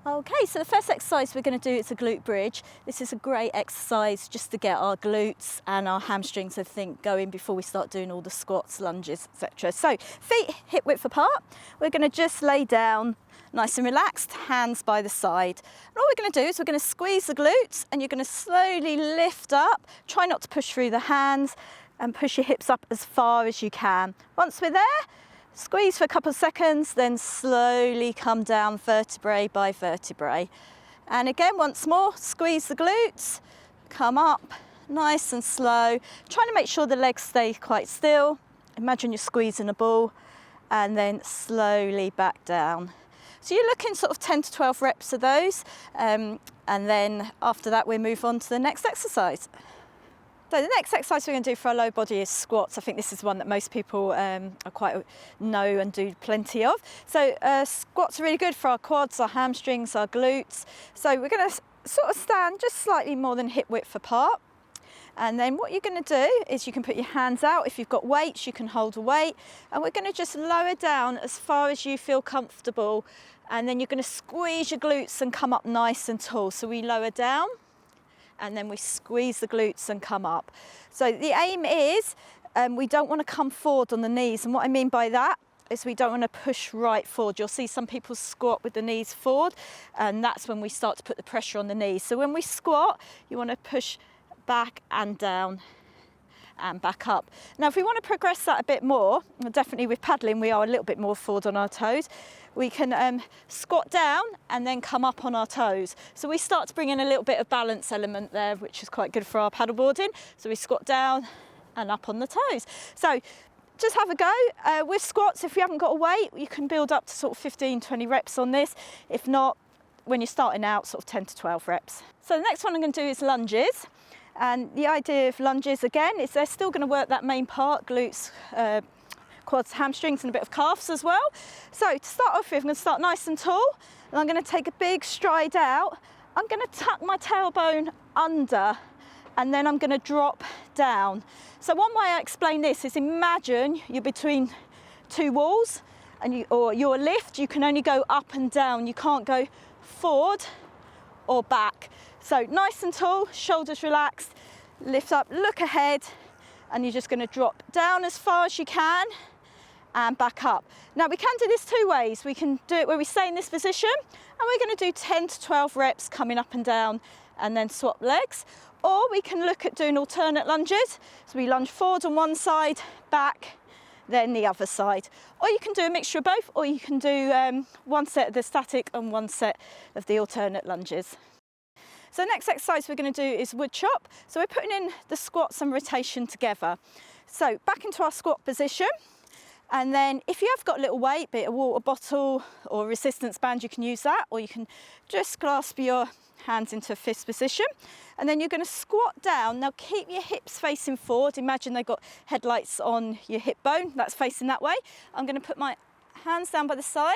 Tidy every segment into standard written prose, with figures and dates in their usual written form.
Okay, so the first exercise we're going to do is a glute bridge. This is a great exercise just to get our glutes and our hamstrings, I think, going before we start doing all the squats, lunges, etc. So feet hip width apart. We're going to just lay down nice and relaxed, hands by the side. And all we're going to do is we're going to squeeze the glutes and you're going to slowly lift up. Try not to push through the hands and push your hips up as far as you can. Once we're there, squeeze for a couple of seconds, then slowly come down vertebrae by vertebrae. And again, once more, squeeze the glutes, come up nice and slow, trying to make sure the legs stay quite still. Imagine you're squeezing a ball, and then slowly back down. So you're looking sort of 10 to 12 reps of those, and then after that we move on to the next exercise. So the next exercise we're going to do for our low body is squats. I think this is one that most people know and do plenty of. So squats are really good for our quads, our hamstrings, our glutes. So we're going to sort of stand just slightly more than hip width apart. And then what you're going to do is you can put your hands out. If you've got weights, you can hold a weight. And we're going to just lower down as far as you feel comfortable. And then you're going to squeeze your glutes and come up nice and tall. So we lower down, and then we squeeze the glutes and come up. So the aim is we don't want to come forward on the knees, and what I mean by that is we don't want to push right forward. You'll see some people squat with the knees forward, and that's when we start to put the pressure on the knees. So when we squat, you want to push back and down and back up. Now if we want to progress that a bit more, definitely with paddling we are a little bit more forward on our toes. We can squat down and then come up on our toes. So we start to bring in a little bit of balance element there, which is quite good for our paddleboarding. So we squat down and up on the toes. So just have a go. With squats, if you haven't got a weight, you can build up to sort of 15, 20 reps on this. If not, when you're starting out, sort of 10 to 12 reps. So the next one I'm going to do is lunges. And the idea of lunges, again, is they're still going to work that main part, glutes, quads, hamstrings, and a bit of calves as well. So to start off with, I'm going to start nice and tall, and I'm going to take a big stride out. I'm going to tuck my tailbone under, and then I'm going to drop down. So one way I explain this is imagine you're between two walls, and or your lift, you can only go up and down. You can't go forward or back. So nice and tall, shoulders relaxed, lift up, look ahead, and you're just going to drop down as far as you can and back up. Now we can do this two ways. We can do it where we stay in this position, and we're going to do 10 to 12 reps coming up and down and then swap legs. Or we can look at doing alternate lunges. So we lunge forward on one side, back, then the other side. Or you can do a mixture of both, or you can do one set of the static and one set of the alternate lunges. So the next exercise we're going to do is wood chop. So we're putting in the squats and rotation together. So back into our squat position, and then if you have got a little weight, be it a water bottle or a resistance band, you can use that, or you can just clasp your hands into a fist position, and then you're going to squat down. Now keep your hips facing forward. Imagine they've got headlights on your hip bone, that's facing that way. I'm going to put my hands down by the side,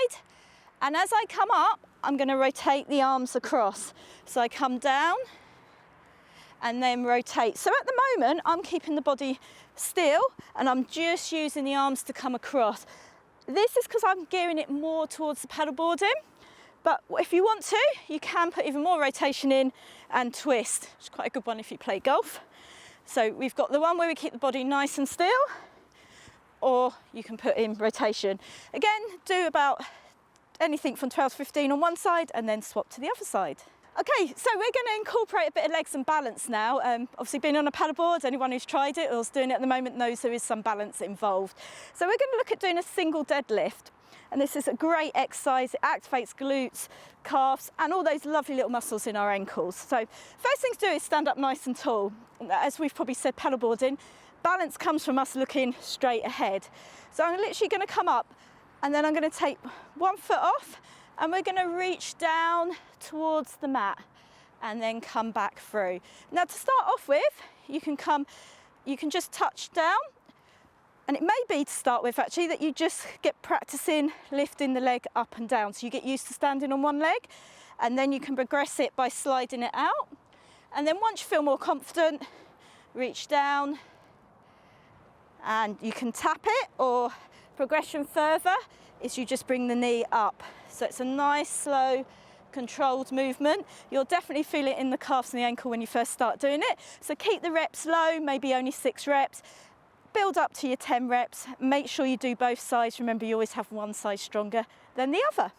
and as I come up, I'm going to rotate the arms across. So I come down and then rotate. So at the moment, I'm keeping the body still and I'm just using the arms to come across. This is because I'm gearing it more towards the paddleboarding. But if you want to, you can put even more rotation in and twist, which is quite a good one if you play golf. So we've got the one where we keep the body nice and still, or you can put in rotation. Again, do about anything from 12 to 15 on one side and then swap to the other side. Okay, so we're going to incorporate a bit of legs and balance now. Obviously being on a paddleboard, anyone who's tried it or is doing it at the moment knows there is some balance involved. So we're going to look at doing a single deadlift. And this is a great exercise. It activates glutes, calves, and all those lovely little muscles in our ankles. So first thing to do is stand up nice and tall. As we've probably said, paddleboarding, balance comes from us looking straight ahead. So I'm literally going to come up, and then I'm going to take one foot off, and we're going to reach down towards the mat and then come back through. Now to start off with, you can just touch down, and it may be to start with actually that you just get practicing lifting the leg up and down. So you get used to standing on one leg, and then you can progress it by sliding it out. And then once you feel more confident, reach down, and you can tap it, or progression further is you just bring the knee up. So it's a nice, slow, controlled movement. You'll definitely feel it in the calves and the ankle when you first start doing it. So keep the reps low, maybe only 6 reps. Build up to your 10 reps. Make sure you do both sides. Remember, you always have one side stronger than the other.